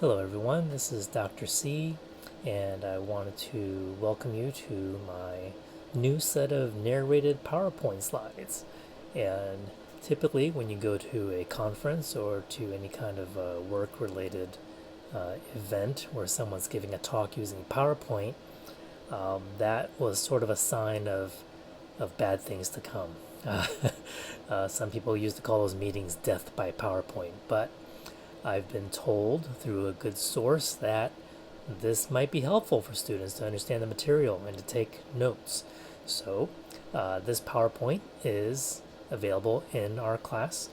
Hello everyone, this is Dr. C, and I wanted to welcome you to my new set of narrated PowerPoint slides. And typically when you go to a conference or to any kind of work-related event where someone's giving a talk using PowerPoint, that was sort of a sign of bad things to come. Some people used to call those meetings death by PowerPoint, but I've been told through a good source that this might be helpful for students to understand the material and to take notes. So this PowerPoint is available in our class,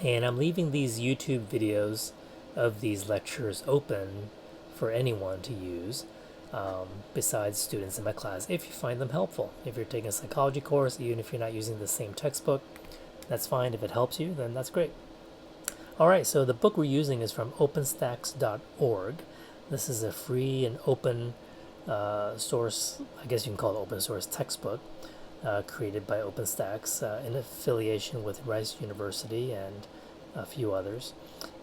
and I'm leaving these YouTube videos of these lectures open for anyone to use besides students in my class if you find them helpful. If you're taking a psychology course, even if you're not using the same textbook, that's fine. If it helps you, then that's great. Alright, so the book we're using is from openstacks.org. This is a free and open source, I guess you can call it open source textbook, created by OpenStax in affiliation with Rice University and a few others.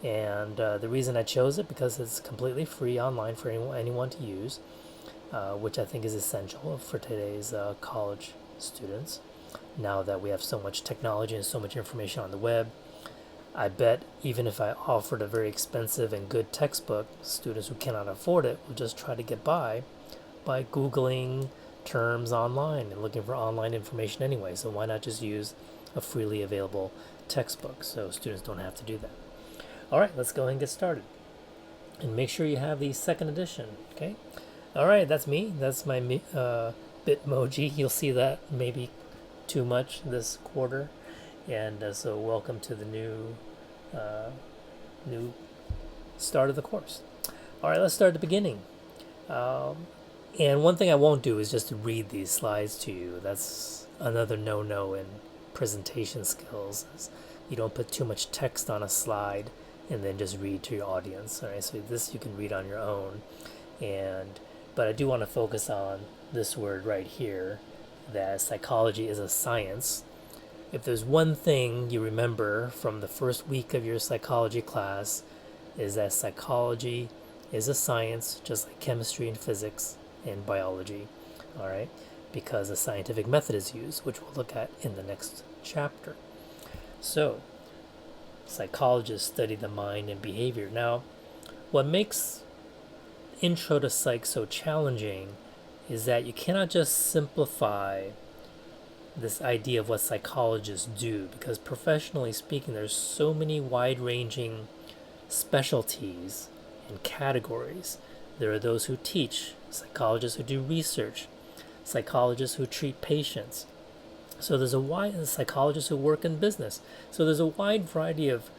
And the reason I chose it, because it's completely free online for anyone to use, which I think is essential for today's college students. Now that we have so much technology and so much information on the web, I bet even if I offered a very expensive and good textbook, students who cannot afford it will just try to get by Googling terms online and looking for online information anyway. So why not just use a freely available textbook so students don't have to do that. All right, let's go ahead and get started. And make sure you have the second edition, okay? All right, that's me. That's my Bitmoji. You'll see that maybe too much this quarter. And so welcome to the new start of the course. All right, let's start at the beginning. And one thing I won't do is just to read these slides to you. That's another no-no in presentation skills. You don't put too much text on a slide and then just read to your audience. All right, so this you can read on your own. But I do want to focus on this word right here, that psychology is a science. If there's one thing you remember from the first week of your psychology class, is that psychology is a science, just like chemistry and physics and biology, all right? Because a scientific method is used, which we'll look at in the next chapter. So, psychologists study the mind and behavior. Now, what makes Intro to Psych so challenging is that you cannot just simplify this idea of what psychologists do, because professionally speaking, there's so many wide-ranging specialties and categories. There are those who teach, psychologists who do research, psychologists who treat patients. So there's a wide psychologists who work in business. So there's a wide variety of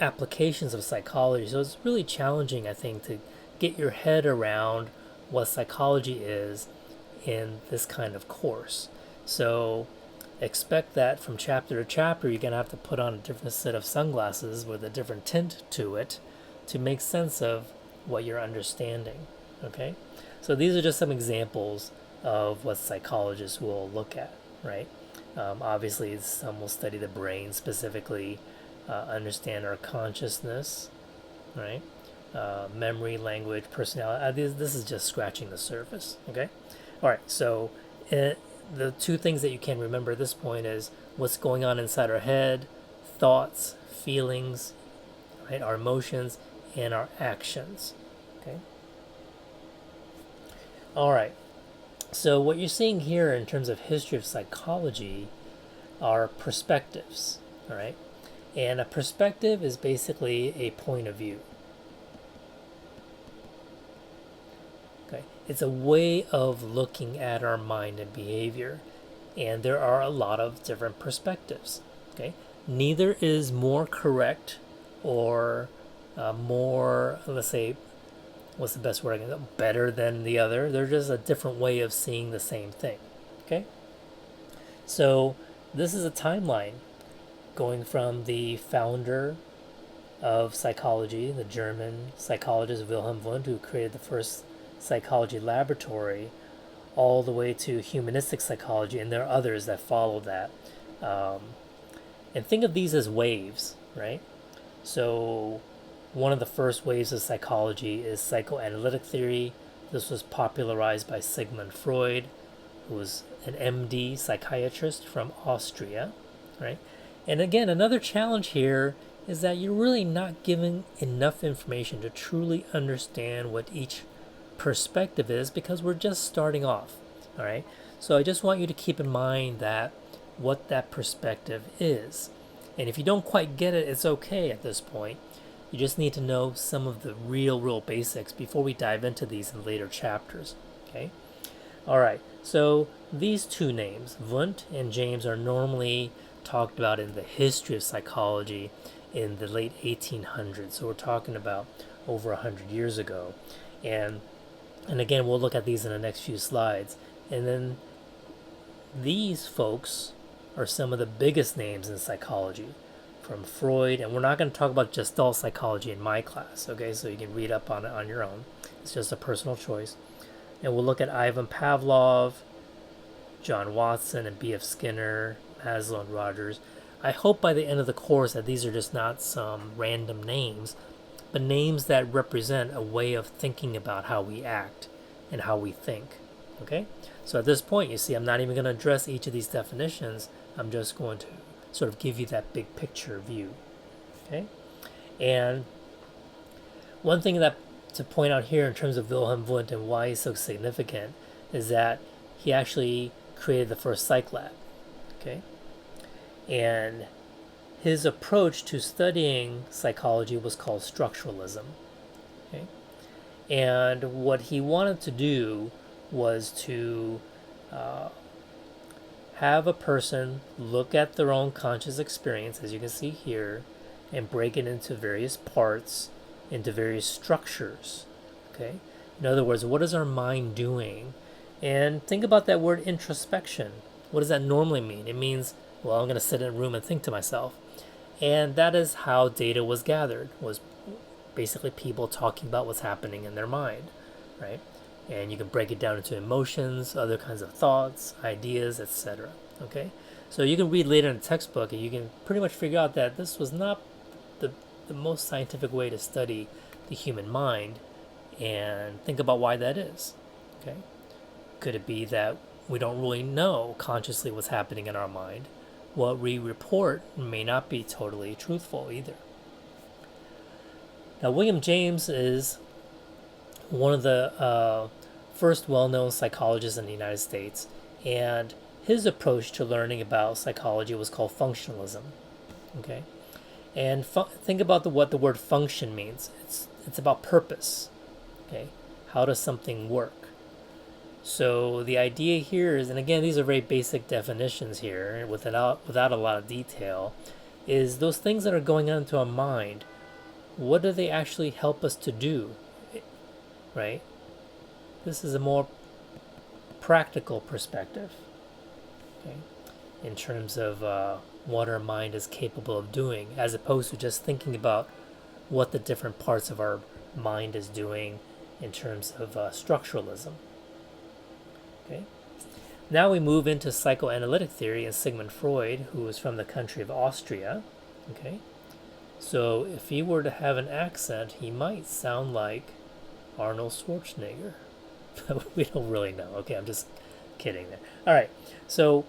applications of psychology. So it's really challenging, I think, to get your head around what psychology is in this kind of course. So expect that from chapter to chapter, you're going to have to put on a different set of sunglasses with a different tint to it to make sense of what you're understanding, okay? So these are just some examples of what psychologists will look at, right? Obviously, some will study the brain specifically, understand our consciousness, right? Memory, language, personality. This is just scratching the surface, okay? All right, so the two things that you can remember at this point is what's going on inside our head, thoughts, feelings, right, our emotions, and our actions. Okay. All right. So what you're seeing here in terms of history of psychology are perspectives. All right. And a perspective is basically a point of view. Okay. It's a way of looking at our mind and behavior, and there are a lot of different perspectives. Okay, neither is more correct or more, let's say, what's the best word? Better than the other. They're just a different way of seeing the same thing. Okay, so this is a timeline going from the founder of psychology, the German psychologist Wilhelm Wundt, who created the first psychology laboratory, all the way to humanistic psychology, and there are others that follow that. And think of these as waves, right? So One of the first waves of psychology is psychoanalytic theory. This was popularized by Sigmund Freud, who was an MD psychiatrist from Austria, right? And again, another challenge here is that you're really not given enough information to truly understand what each perspective is, because we're just starting off, all right? So I just want you to keep in mind that what that perspective is. And if you don't quite get it, it's okay at this point. You just need to know some of the real basics before we dive into these in later chapters, okay? All right, so these two names, Wundt and James, are normally talked about in the history of psychology in the late 1800s. So we're talking about over 100 years ago. And again, we'll look at these in the next few slides. And then these folks are some of the biggest names in psychology, from Freud, and we're not going to talk about Gestalt psychology in my class, okay? So you can read up on it on your own. It's just a personal choice. And we'll look at Ivan Pavlov, John Watson, and B.F. Skinner, Maslow, and Rogers. I hope by the end of the course that these are just not some random names, but names that represent a way of thinking about how we act and how we think, okay? So at this point, you see, I'm not even going to address each of these definitions. I'm just going to sort of give you that big picture view, okay? And one thing that to point out here in terms of Wilhelm Wundt and why he's so significant is that he actually created the first psych lab, okay? And his approach to studying psychology was called structuralism, okay? And what he wanted to do was to have a person look at their own conscious experience, as you can see here, and break it into various parts, into various structures, okay? In other words, what is our mind doing? And think about that word introspection. What does that normally mean? It means, well, I'm going to sit in a room and think to myself. And that is how data was gathered, was basically people talking about what's happening in their mind, right? And you can break it down into emotions, other kinds of thoughts, ideas, etc. Okay? So you can read later in the textbook and you can pretty much figure out that this was not the most scientific way to study the human mind, and think about why that is. Okay? Could it be that we don't really know consciously what's happening in our mind? What we report may not be totally truthful either. Now, William James is one of the first well-known psychologists in the United States, and his approach to learning about psychology was called functionalism. Okay, and think about what the word function means. It's about purpose. Okay, how does something work? So the idea here is, and again, these are very basic definitions here, without a lot of detail, is those things that are going on into our mind. What do they actually help us to do? Right? This is a more practical perspective, okay, in terms of what our mind is capable of doing, as opposed to just thinking about what the different parts of our mind is doing in terms of structuralism. Okay. Now we move into psychoanalytic theory and Sigmund Freud, who is from the country of Austria. Okay. So if he were to have an accent, he might sound like Arnold Schwarzenegger. We don't really know. Okay, I'm just kidding there. All right, so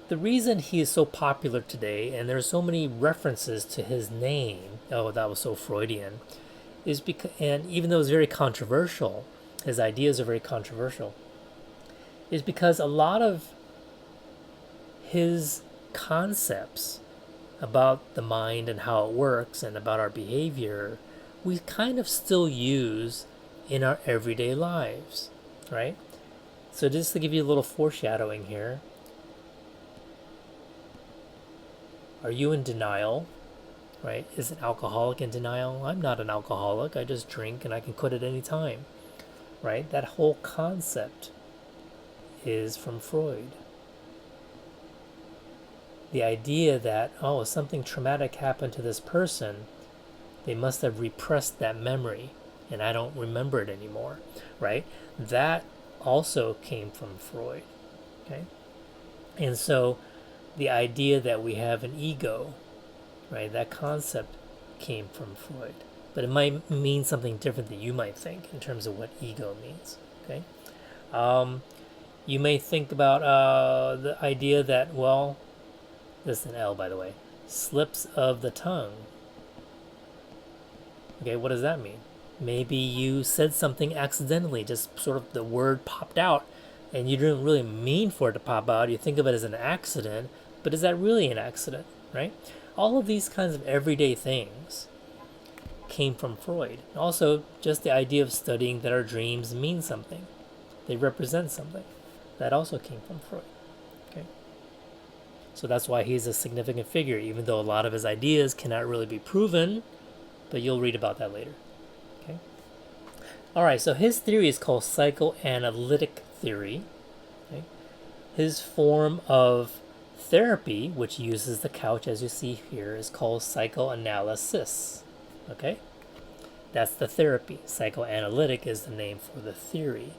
the reason he is so popular today, and there's so many references to his name, oh, that was so Freudian, is because, and even though it's very controversial, his ideas are very controversial, is because a lot of his concepts about the mind and how it works and about our behavior, we kind of still use in our everyday lives, right? So just to give you a little foreshadowing here, are you in denial, right? Is an alcoholic in denial? I'm not an alcoholic. I just drink and I can quit at any time, right? That whole concept is from Freud. The idea that, oh, something traumatic happened to this person, they must have repressed that memory and I don't remember it anymore, right? That also came from Freud, okay? And so the idea that we have an ego, right, that concept came from Freud. but it might mean something different than you might think in terms of what ego means. Okay, you may think about the idea that, well, this is an L, by the way, slips of the tongue. Okay, what does that mean? Maybe you said something accidentally, just sort of the word popped out, and you didn't really mean for it to pop out. You think of it as an accident, but is that really an accident, right? All of these kinds of everyday things came from Freud. Also, just the idea of studying that our dreams mean something. They represent something. That also came from Freud. Okay. So that's why he's a significant figure, even though a lot of his ideas cannot really be proven, but you'll read about that later. Okay. All right, so his theory is called psychoanalytic theory. Okay. His form of therapy, which uses the couch as you see here, is called psychoanalysis. Okay? That's the therapy. Psychoanalytic is the name for the theory.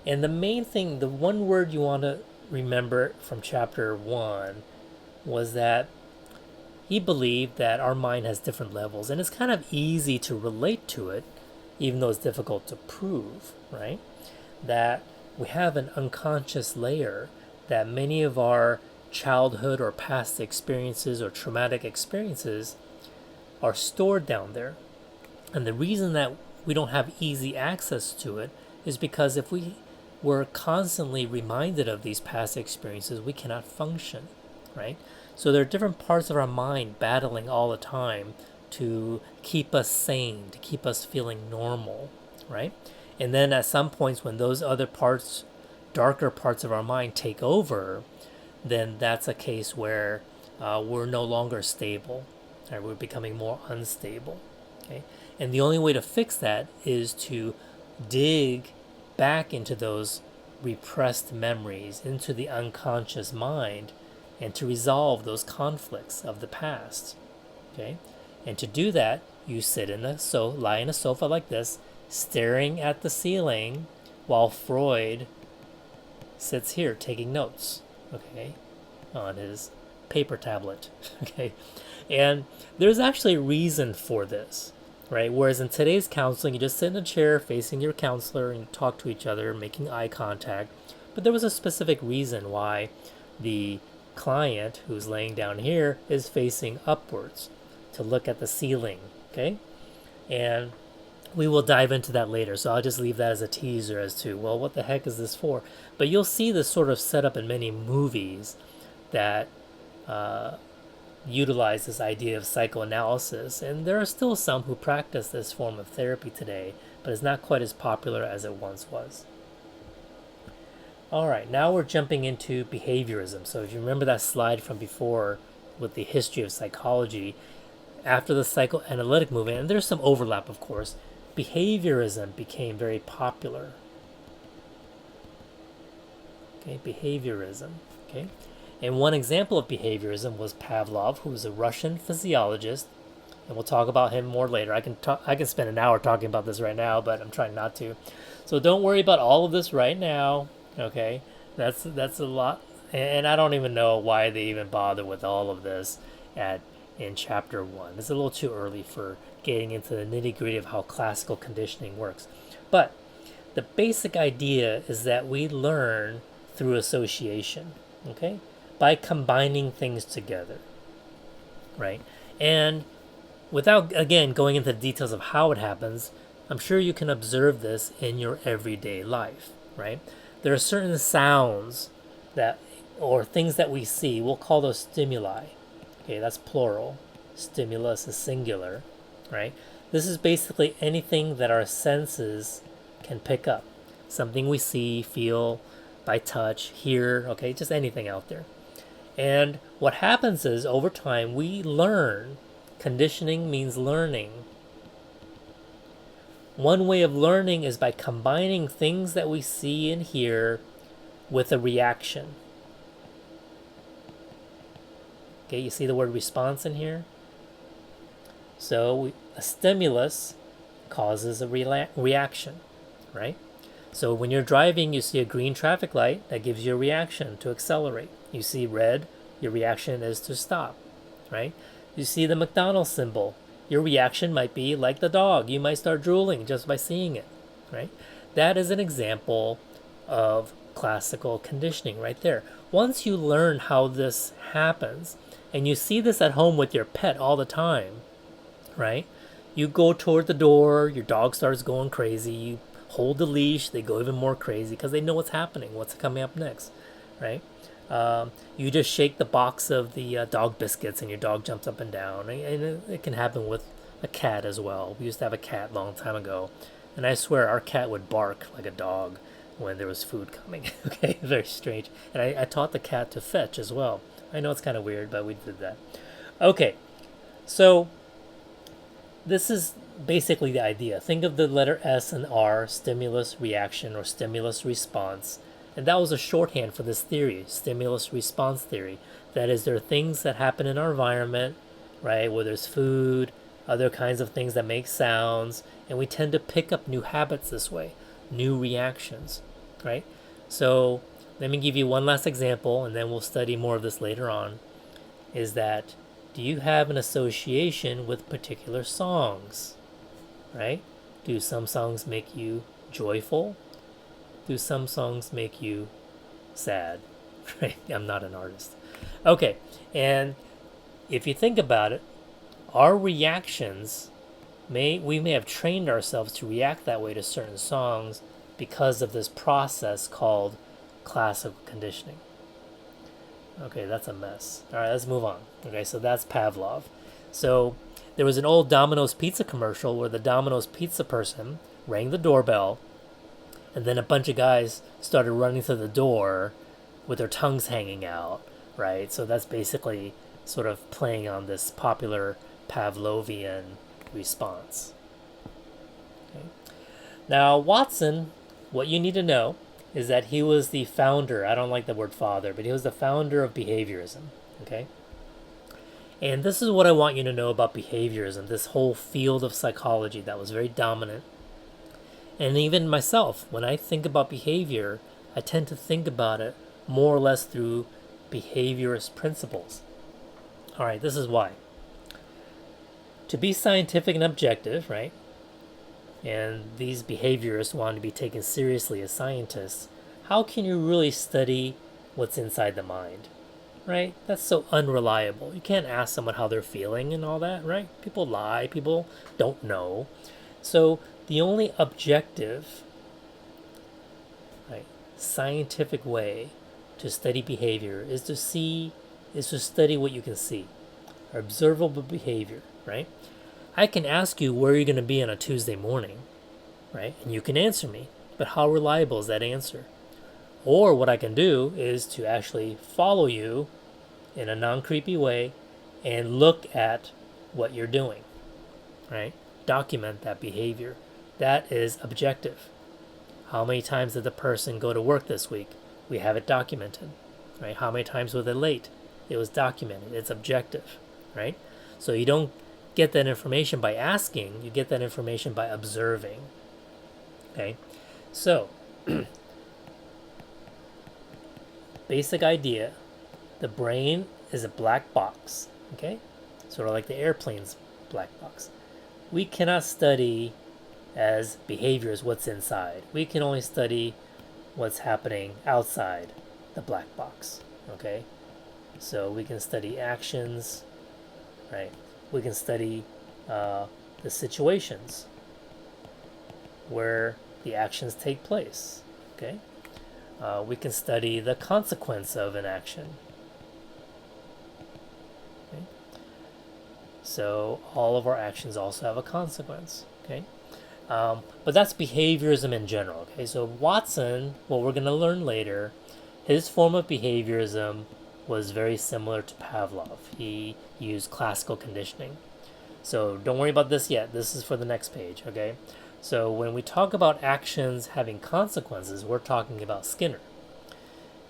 And the main thing, the one word you want to remember from chapter 1 was that he believed that our mind has different levels, and it's kind of easy to relate to it, even though it's difficult to prove, right? That we have an unconscious layer, that many of our childhood or past experiences or traumatic experiences are stored down there. And the reason that we don't have easy access to it is because if we were constantly reminded of these past experiences, we cannot function, right? So there are different parts of our mind battling all the time to keep us sane, to keep us feeling normal, right? And then at some points when those other parts, darker parts of our mind take over, then that's a case where we're no longer stable, right? We're becoming more unstable, okay? And the only way to fix that is to dig back into those repressed memories, into the unconscious mind, and to resolve those conflicts of the past, okay? And to do that, you lie in a sofa like this, staring at the ceiling, while Freud sits here taking notes, okay, on his paper tablet, okay? And there's actually a reason for this, right? Whereas in today's counseling, you just sit in a chair facing your counselor and you talk to each other, making eye contact. But there was a specific reason why the client who's laying down here is facing upwards to look at the ceiling, okay? And we will dive into that later, so I'll just leave that as a teaser as to, well, what the heck is this for? But you'll see this sort of set up in many movies that utilize this idea of psychoanalysis, and there are still some who practice this form of therapy today, but it's not quite as popular as it once was. All right, now we're jumping into behaviorism. So if you remember that slide from before with the history of psychology, after the psychoanalytic movement, and there's some overlap, of course, behaviorism became very popular. Okay, behaviorism. Okay, and one example of behaviorism was Pavlov, who was a Russian physiologist, and we'll talk about him more later. I can spend an hour talking about this right now, but I'm trying not to. So don't worry about all of this right now. Okay, that's a lot, and I don't even know why they even bother with all of this in chapter 1. It's a little too early for getting into the nitty-gritty of how classical conditioning works. But the basic idea is that we learn through association, okay, by combining things together, right? And without, again, going into the details of how it happens, I'm sure you can observe this in your everyday life, right? There are certain sounds or things that we see, we'll call those stimuli. Okay, that's plural. Stimulus is singular, right? This is basically anything that our senses can pick up. Something we see, feel, by touch, hear, okay, just anything out there. And what happens is, over time, we learn. Conditioning means learning. One way of learning is by combining things that we see and hear with a reaction. Okay, you see the word response in here? So a stimulus causes a reaction, right? So when you're driving, you see a green traffic light, that gives you a reaction to accelerate. You see red, your reaction is to stop, right? You see the McDonald's symbol, Your reaction might be like the dog. You might start drooling just by seeing it, right? That is an example of classical conditioning right there. Once you learn how this happens, and you see this at home with your pet all the time, right? You go toward the door, your dog starts going crazy, you hold the leash, they go even more crazy because they know what's happening, what's coming up next, right? You just shake the box of the dog biscuits and your dog jumps up and down. And it can happen with a cat as well. We used to have a cat a long time ago, and I swear our cat would bark like a dog when there was food coming. Okay, very strange. And I taught the cat to fetch as well. I know it's kind of weird, but we did that. Okay, so this is basically the idea. Think of the letter S and R, stimulus reaction or stimulus response. And that was a shorthand for this theory, stimulus response theory. That is, there are things that happen in our environment, right, where there's food, other kinds of things that make sounds, and we tend to pick up new habits this way, new reactions, right? So let me give you one last example, and then we'll study more of this later on, is that do you have an association with particular songs, right? Do some songs make you joyful? Do some songs make you sad? Right? I'm not an artist. Okay, and if you think about it, our reactions we may have trained ourselves to react that way to certain songs because of this process called classical conditioning. Okay, that's a mess. All right, let's move on. Okay, so that's Pavlov. So there was an old Domino's pizza commercial where the Domino's pizza person rang the doorbell, and then a bunch of guys started running through the door with their tongues hanging out, right? So that's basically sort of playing on this popular Pavlovian response. Okay. Now, Watson, what you need to know is that he was the founder, I don't like the word father, but he was the founder of behaviorism, okay? And this is what I want you to know about behaviorism, this whole field of psychology that was very dominant. And even myself, when I think about behavior, I tend to think about it more or less through behaviorist principles. All right, this is why. To be scientific and objective, right? And these behaviorists want to be taken seriously as scientists. How can you really study what's inside the mind, right? That's so unreliable. You can't ask someone how they're feeling and all that, right? People lie, people don't know. So the only objective, right, scientific way to study behavior is to study what you can see, or observable behavior, right? I can ask you where you're going to be on a Tuesday morning, right? And you can answer me, but how reliable is that answer? Or what I can do is to actually follow you in a non-creepy way and look at what you're doing, right? Document that behavior. That is objective. How many times did the person go to work this week? We have it documented, right? How many times were they late? It was documented. It's objective, right? So you don't get that information by asking, you get that information by observing. Okay, so basic idea, the brain is a black box, okay, sort of like the airplane's black box. We cannot study as behaviors what's inside. We can only study what's happening outside the black box, okay? So we can study actions, right? We can study the situations where the actions take place, okay? We can study the consequence of an action. Okay? So all of our actions also have a consequence, okay? But that's behaviorism in general, okay? So Watson, what we're going to learn later, his form of behaviorism was very similar to Pavlov. He used classical conditioning. So don't worry about this yet. This is for the next page, okay? So when we talk about actions having consequences, we're talking about Skinner.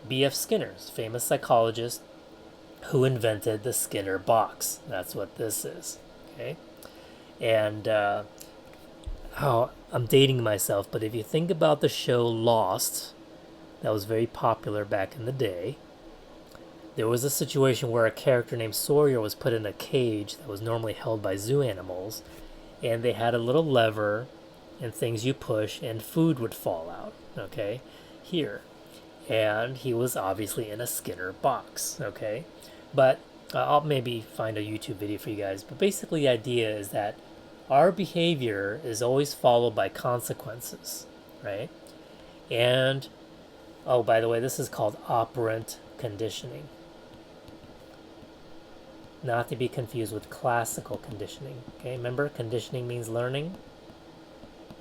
B.F. Skinner, famous psychologist who invented the Skinner box. That's what this is, okay? And I'm dating myself, but if you think about the show Lost, that was very popular back in the day, There was a situation where a character named Sawyer was put in a cage that was normally held by zoo animals, and they had a little lever and things you push and food would fall out, okay, here. And he was obviously in a Skinner box, okay? But I'll maybe find a YouTube video for you guys. But basically the idea is that our behavior is always followed by consequences, right? And, oh, by the way, this is called operant conditioning. Not to be confused with classical conditioning, okay? Remember, conditioning means learning.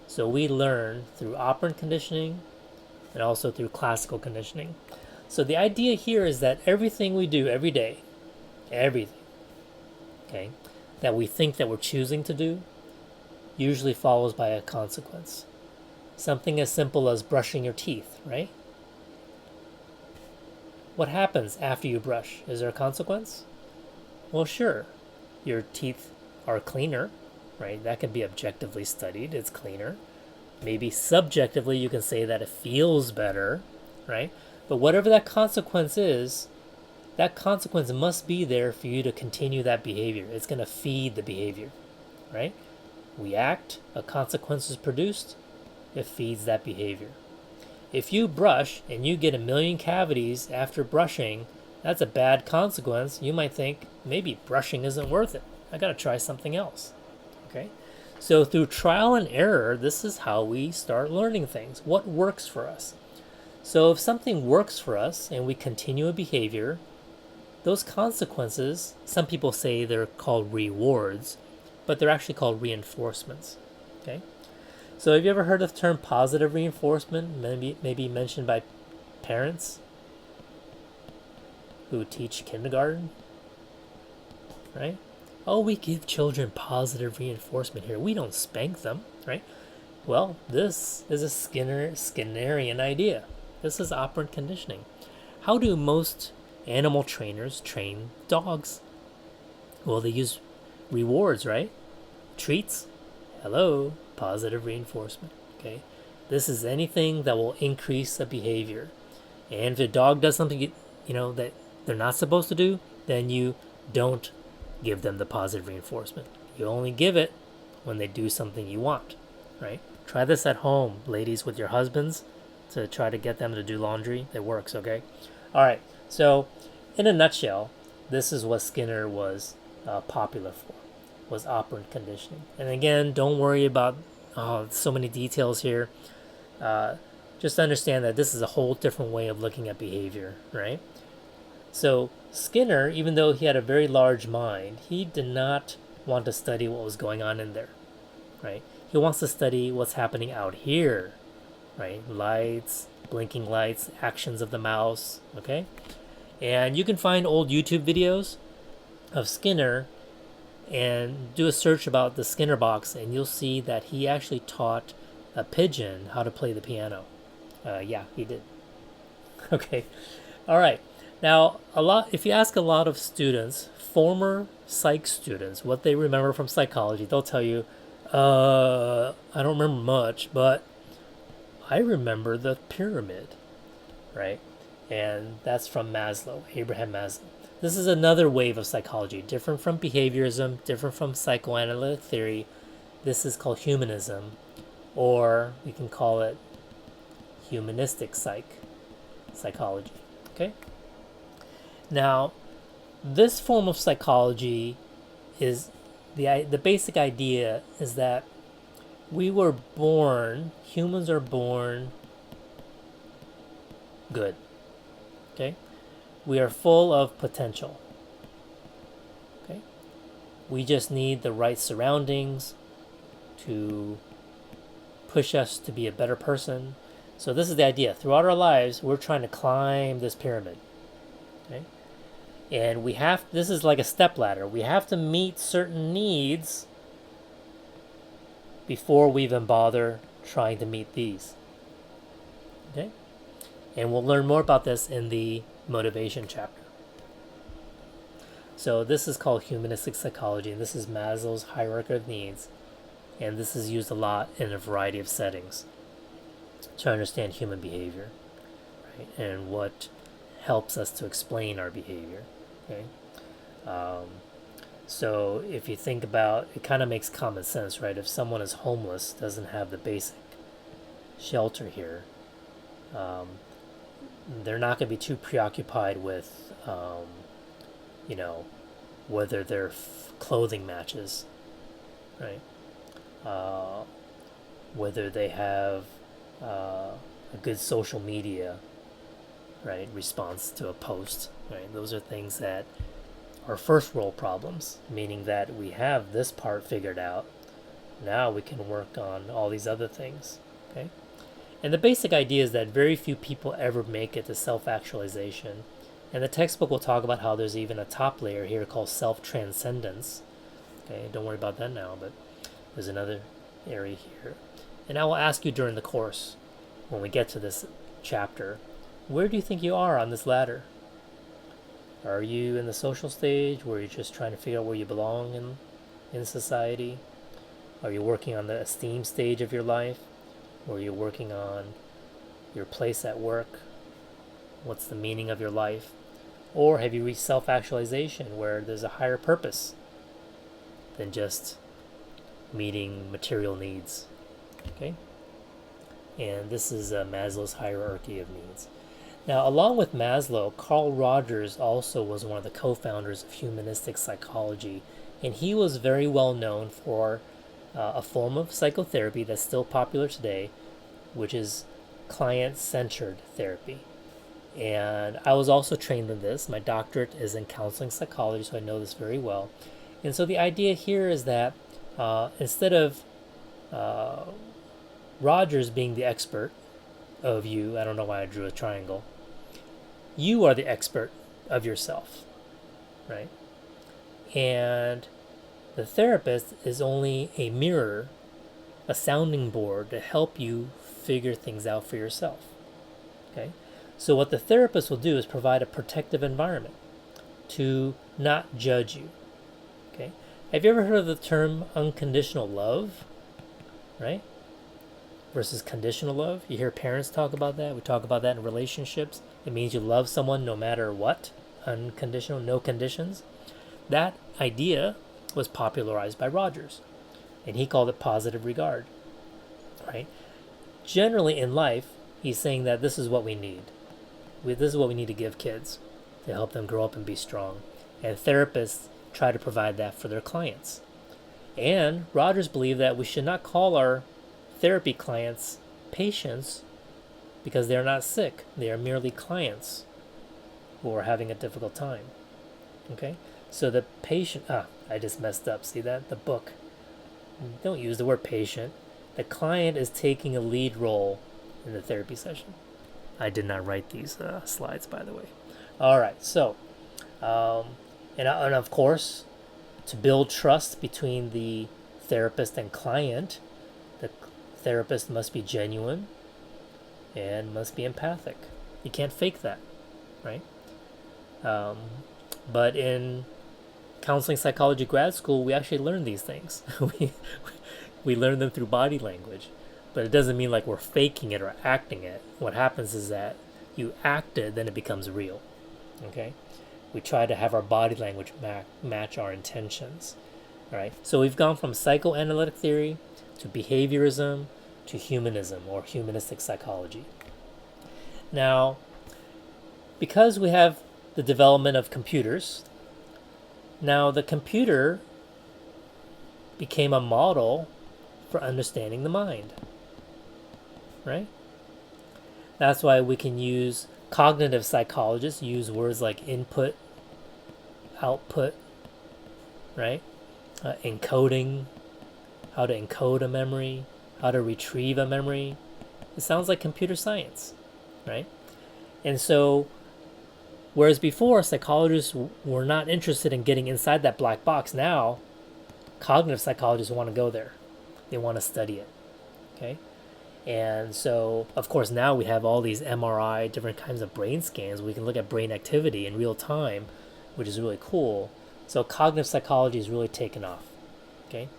So we learn through operant conditioning and also through classical conditioning. So the idea here is that everything we do every day, everything, okay, that we think that we're choosing to do, usually follows by a consequence. Something as simple as brushing your teeth, right? What happens after you brush? Is there a consequence? Well, sure. Your teeth are cleaner, right? That can be objectively studied. It's cleaner. Maybe subjectively you can say that it feels better, right? But whatever that consequence is, that consequence must be there for you to continue that behavior. It's going to feed the behavior, right? We act, a consequence is produced, it feeds that behavior. If you brush and you get 1,000,000 cavities after brushing, that's a bad consequence. You might think, maybe brushing isn't worth it. I got to try something else, okay? So through trial and error, this is how we start learning things. What works for us? So if something works for us and we continue a behavior, those consequences, some people say they're called rewards, but they're actually called reinforcements, okay? So have you ever heard of the term positive reinforcement, maybe mentioned by parents who teach kindergarten, right? Oh, we give children positive reinforcement here. We don't spank them, right? Well, this is a Skinnerian idea. This is operant conditioning. How do most animal trainers train dogs? Well, they use rewards, right? Treats. Hello, positive reinforcement, okay? This is anything that will increase a behavior. And if a dog does something, that they're not supposed to do, then you don't give them the positive reinforcement. You only give it when they do something you want, right? Try this at home, ladies, with your husbands, to try to get them to do laundry. It works, okay? All right, so in a nutshell, this is what Skinner was popular for, was operant conditioning. And again, don't worry about so many details here. Just understand that this is a whole different way of looking at behavior, right? So Skinner, even though he had a very large mind, he did not want to study what was going on in there, right? He wants to study what's happening out here, right? Lights, blinking lights, actions of the mouse, okay? And you can find old YouTube videos of Skinner and do a search about the Skinner box, and you'll see that he actually taught a pigeon how to play the piano. Yeah, he did. Okay, all right. Now, if you ask a lot of students, former psych students, what they remember from psychology, they'll tell you, I don't remember much, but I remember the pyramid, right? And that's from Maslow, Abraham Maslow. This is another wave of psychology, different from behaviorism, different from psychoanalytic theory. This is called humanism, or we can call it humanistic psychology, okay? Now, this form of psychology is, the basic idea is that humans are born good, okay? We are full of potential, okay? We just need the right surroundings to push us to be a better person. So this is the idea. Throughout our lives, we're trying to climb this pyramid, okay? And this is like a step ladder. We have to meet certain needs before we even bother trying to meet these, okay? And we'll learn more about this in the motivation chapter. So this is called humanistic psychology, and this is Maslow's hierarchy of needs. And this is used a lot in a variety of settings to understand human behavior, right? And what helps us to explain our behavior. Okay. So if you think about it, kind of makes common sense, right? If someone is homeless, doesn't have the basic shelter here, they're not going to be too preoccupied with, whether their clothing matches, right? Whether they have a good social media, right, response to a post, right? Those are things that are first world problems, meaning that we have this part figured out. Now we can work on all these other things, okay? And the basic idea is that very few people ever make it to self-actualization. And the textbook will talk about how there's even a top layer here called self-transcendence. Okay, don't worry about that now, but there's another area here. And I will ask you during the course, when we get to this chapter, where do you think you are on this ladder? Are you in the social stage where you're just trying to figure out where you belong in society? Are you working on the esteem stage of your life? Or are you working on your place at work? What's the meaning of your life? Or have you reached self-actualization where there's a higher purpose than just meeting material needs? Okay? And this is Maslow's hierarchy of needs. Now, along with Maslow, Carl Rogers also was one of the co-founders of humanistic psychology, and he was very well known for a form of psychotherapy that's still popular today, which is client-centered therapy. And I was also trained in this. My doctorate is in counseling psychology, so I know this very well. And so the idea here is that instead of Rogers being the expert of you, I don't know why I drew a triangle, you are the expert of yourself, right? And the therapist is only a mirror, a sounding board to help you figure things out for yourself, okay? So what the therapist will do is provide a protective environment to not judge you, okay? Have you ever heard of the term unconditional love, right? Versus conditional love? You hear parents talk about that. We talk about that in relationships. It means you love someone no matter what. Unconditional, no conditions. That idea was popularized by Rogers, and he called it positive regard, right? Generally in life, he's saying that this is what we need. This is what we need to give kids to help them grow up and be strong. And therapists try to provide that for their clients. And Rogers believed that we should not call our therapy clients patients because they're not sick. They are merely clients who are having a difficult time. Okay? So the patient... I just messed up. See that? The book. Don't use the word patient. The client is taking a lead role in the therapy session. I did not write these slides, by the way. All right. So, and of course, to build trust between the therapist and client, the therapist must be genuine and must be empathic. You can't fake that, right? But in counseling psychology grad school, we actually learn these things. we learn them through body language, but it doesn't mean like we're faking it or acting it. What happens is that you act it, then it becomes real. Okay, we try to have our body language match our intentions. All right, so we've gone from psychoanalytic theory to behaviorism to humanism or humanistic psychology. Now, because we have the development of computers, now the computer became a model for understanding the mind, right? That's why we can use cognitive psychologists use words like input, output, right? Encoding, how to encode a memory, how to retrieve a memory. It sounds like computer science, right? And so, whereas before psychologists were not interested in getting inside that black box, now cognitive psychologists want to go there. They want to study it, okay? And so, of course, now we have all these MRI, different kinds of brain scans. We can look at brain activity in real time, which is really cool. So cognitive psychology is really taken off, okay?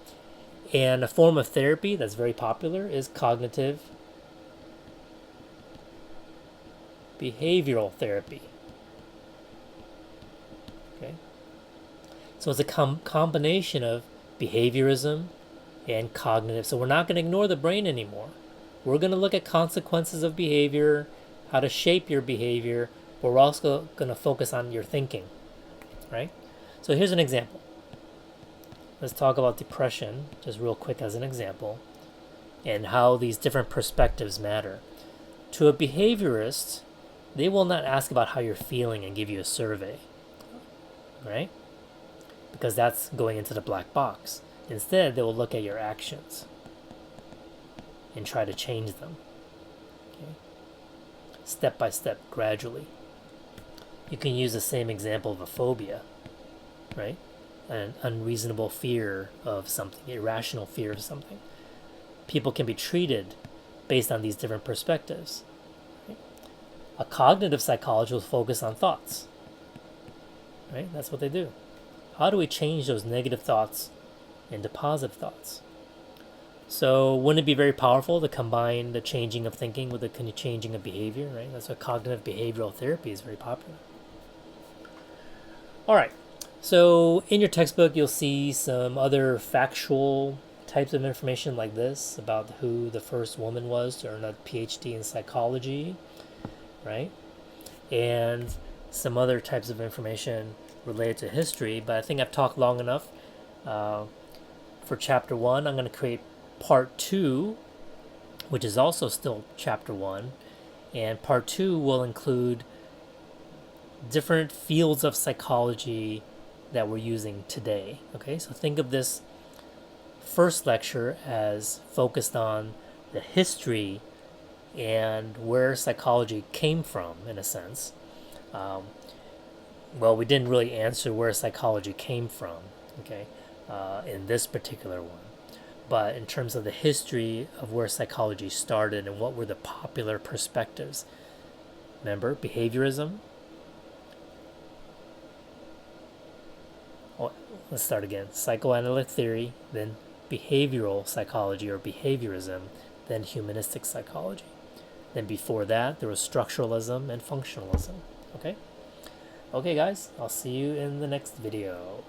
And a form of therapy that's very popular is cognitive behavioral therapy, So it's a combination of behaviorism and cognitive. So we're not going to ignore the brain anymore. We're going to look at consequences of behavior, how to shape your behavior, but we're also going to focus on your thinking, right? So here's an example. Let's talk about depression, just real quick as an example, and how these different perspectives matter. To a behaviorist, they will not ask about how you're feeling and give you a survey, right? Because that's going into the black box. Instead, they will look at your actions and try to change them, okay? Step by step, gradually. You can use the same example of a phobia, right? An unreasonable fear of something, irrational fear of something. People can be treated based on these different perspectives. Right? A cognitive psychologist will focus on thoughts, right? That's what they do. How do we change those negative thoughts into positive thoughts? So wouldn't it be very powerful to combine the changing of thinking with the changing of behavior, right? That's why cognitive behavioral therapy is very popular. All right. So in your textbook, you'll see some other factual types of information like this about who the first woman was to earn a PhD in psychology, right? And some other types of information related to history, but I think I've talked long enough. For chapter 1, I'm going to create part 2, which is also still chapter 1, and part 2 will include different fields of psychology that we're using today. Okay, so think of this first lecture as focused on the history and where psychology came from, in a sense. Well, we didn't really answer where psychology came from, okay, in this particular one. But in terms of the history of where psychology started and what were the popular perspectives. Remember, behaviorism. Oh, let's start again. Psychoanalytic theory, then behavioral psychology or behaviorism, then humanistic psychology. Then before that, there was structuralism and functionalism. Okay? Okay, guys, I'll see you in the next video.